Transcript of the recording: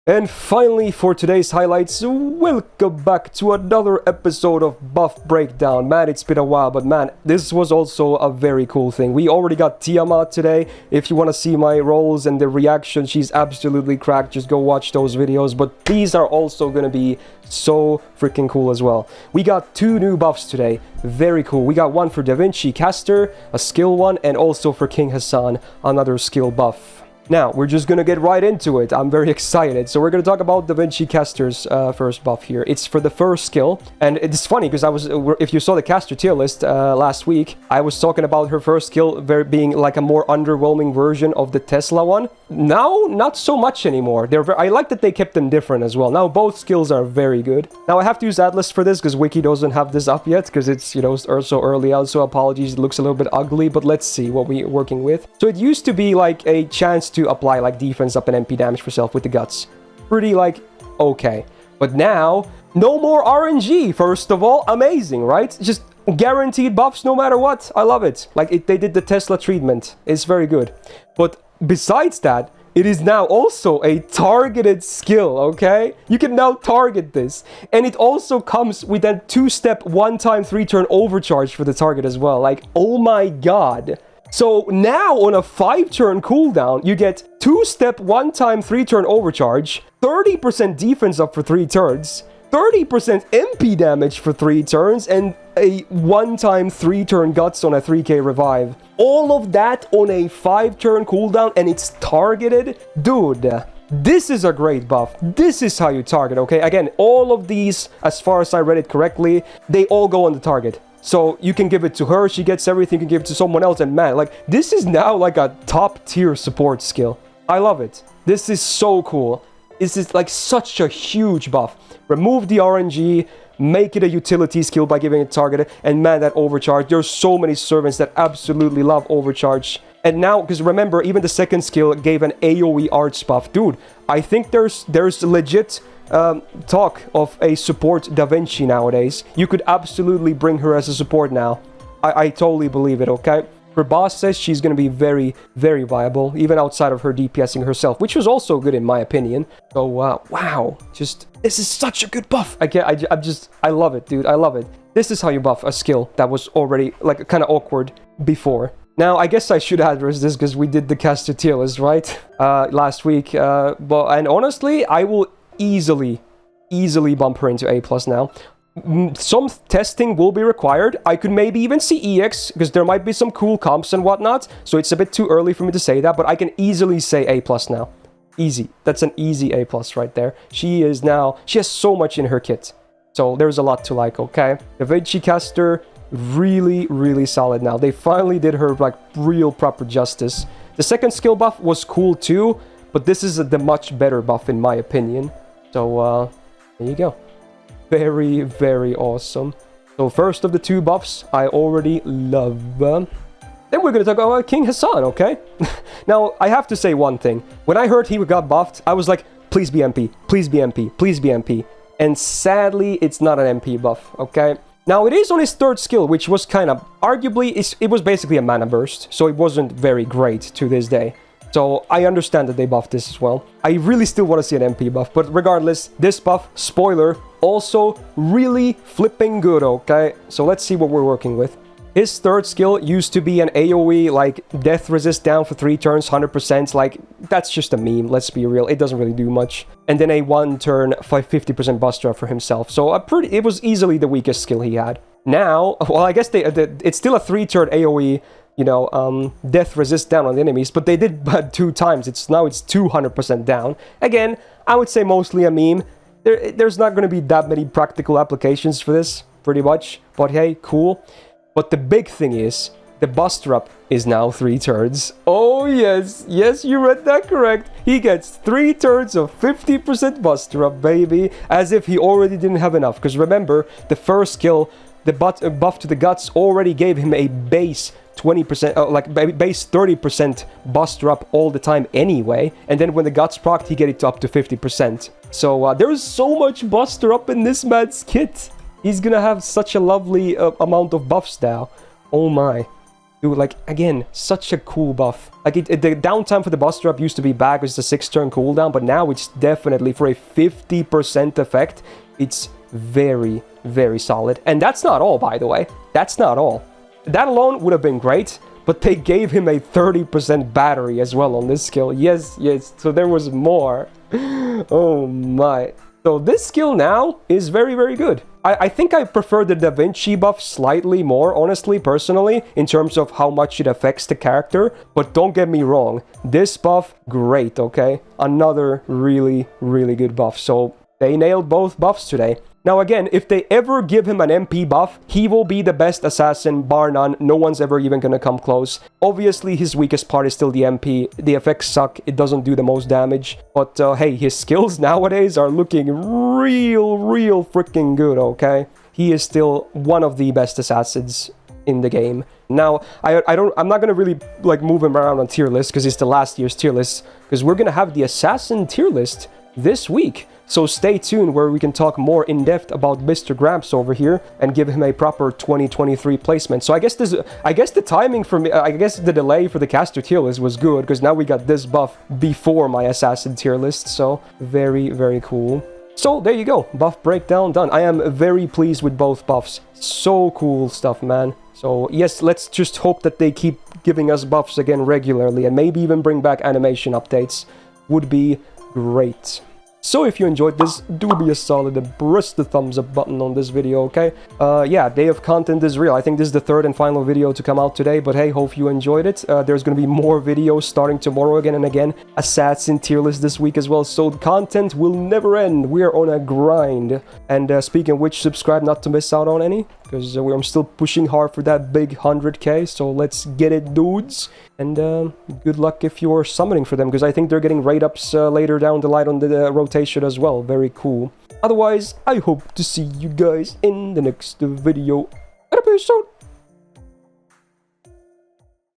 And finally, for today's highlights, welcome back to another episode of Buff Breakdown. Man, it's been a while, but man, this was also a very cool thing. We already got Tiamat today. If you want to see my rolls and the reaction, she's absolutely cracked. Just go watch those videos. But these are also going to be so freaking cool as well. We got 2 new buffs today. Very cool. We got one for Da Vinci Caster, a skill one, and also for King Hassan, another skill buff. Now, we're just gonna get right into it. I'm very excited. So we're gonna talk about Da Vinci Caster's first buff here. It's for the first skill. And it's funny, because if you saw the caster tier list last week, I was talking about her first skill being like a more underwhelming version of the Tesla one. Now, not so much anymore. I like that they kept them different as well. Now, both skills are very good. Now, I have to use Atlas for this, because Wiki doesn't have this up yet, because it's, you know, so early out, so apologies, it looks a little bit ugly, but let's see what we're working with. So it used to be like a chance to apply like defense up and MP damage for self with the guts. Pretty like okay. But now, no more RNG, first of all. Amazing, right? Just guaranteed buffs no matter what. I love it. Like they did the Tesla treatment. It's very good. But besides that, it is now also a targeted skill, okay? You can now target this. And it also comes with a 2-step 1-time 3-turn overcharge for the target as well. Like, oh my god. So now on a 5-turn cooldown, you get 2-step 1-time 3-turn overcharge, 30% defense up for 3 turns, 30% MP damage for 3 turns, and a 1-time 3-turn guts on a 3k revive. All of that on a 5-turn cooldown, and it's targeted? Dude, this is a great buff. This is how you target, okay? Again, all of these, as far as I read it correctly, they all go on the target. So you can give it to her, she gets everything, you can give it to someone else, and man, like, this is now like a top-tier support skill. I love it. This is so cool. This is like such a huge buff. Remove the RNG, make it a utility skill by giving it targeted, and man, that overcharge. There's so many servants that absolutely love overcharge. And now, because remember, even the second skill gave an AoE arts buff. Dude, I think there's legit talk of a support Da Vinci nowadays. You could absolutely bring her as a support now. I totally believe it, okay? Her boss says she's going to be very, very viable, even outside of her DPSing herself, which was also good in my opinion. So, wow. This is such a good buff. I love it, dude. I love it. This is how you buff a skill that was already, like, kind of awkward before. Now, I guess I should address this because we did the caster tier list, right? Last week. And honestly, I will easily bump her into A+ now. Some testing will be required. I could maybe even see EX, because there might be some cool comps and whatnot, so it's a bit too early for me to say that, but I can easily say A+ now. Easy. That's an easy A+ right there. She has so much in her kit, so there's a lot to like, okay? The Vinci Caster, really, really solid now. They finally did her, like, real proper justice. The second skill buff was cool too, but this is the much better buff in my opinion. So, there you go. Very, very awesome. So, first of the 2 buffs, I already love. Then we're going to talk about King Hassan, okay? Now, I have to say one thing. When I heard he got buffed, I was like, please be MP, please be MP, please be MP. And sadly, it's not an MP buff, okay? Now, it is on his 3rd skill, which was kind of, arguably, it was basically a mana burst. So, it wasn't very great to this day. So, I understand that they buffed this as well. I really still want to see an MP buff, but regardless, this buff, spoiler, also really flipping good, okay? So, let's see what we're working with. His 3rd skill used to be an AoE, like, death resist down for 3 turns, 100%, like, that's just a meme, let's be real, it doesn't really do much. And then a 1-turn, 50% buster up for himself, so it was easily the weakest skill he had. Now, well, I guess it's still a 3-turn AoE, you know, death resist down on the enemies, but they did 2 times. Now it's 200% down. Again, I would say mostly a meme. There's not going to be that many practical applications for this, pretty much. But hey, cool. But the big thing is, the buster up is now 3 turns. Oh yes, yes, you read that correct. He gets 3 turns of 50% buster up, baby. As if he already didn't have enough. Because remember, the first skill, the buff to the guts, already gave him a base 20%, like base 30% buster up all the time anyway, and then when the guts procced, he get it up to 50%. So there's so much buster up in this man's kit. He's gonna have such a lovely amount of buffs now. Oh my. Dude, like, again, such a cool buff. Like, the downtime for the boss drop used to be bad because it's a 6-turn cooldown, but now it's definitely, for a 50% effect, it's very, very solid. And that's not all, by the way. That's not all. That alone would have been great, but they gave him a 30% battery as well on this skill. Yes, yes, so there was more. Oh my. So this skill now is very, very good. I think I prefer the Da Vinci buff slightly more, honestly, personally, in terms of how much it affects the character. But don't get me wrong, this buff, great, okay? Another really, really good buff. So they nailed both buffs today. Now again, if they ever give him an MP buff, he will be the best assassin, bar none. No one's ever even gonna come close. Obviously, his weakest part is still the MP. The effects suck. It doesn't do the most damage. But hey, his skills nowadays are looking real freaking good, okay? He is still one of the best assassins in the game. Now, I'm not gonna really like move him around on tier list because it's the last year's tier list, because we're gonna have the assassin tier list this week. So stay tuned where we can talk more in depth about Mr. Gramps over here and give him a proper 2023 placement. So I guess the timing for me, I guess the delay for the caster tier list was good, because now we got this buff before my assassin tier list. So very, very cool. So there you go, buff breakdown done. I am very pleased with both buffs. So cool stuff, man. So yes, let's just hope that they keep giving us buffs again regularly, and maybe even bring back animation updates. Would be great. So if you enjoyed this, do be a solid and press the thumbs up button on this video, okay? Yeah, day of content is real. I think this is the third and final video to come out today, but hey, hope you enjoyed it. There's gonna be more videos starting tomorrow again and again. Assassin tier list this week as well, so the content will never end. We are on a grind. And speaking of which, subscribe not to miss out on any, because I'm still pushing hard for that big 100k, so let's get it, dudes. And good luck if you're summoning for them, because I think they're getting raid ups later down the line on the rotation as well. Very cool. Otherwise, I hope to see you guys in the next video episode.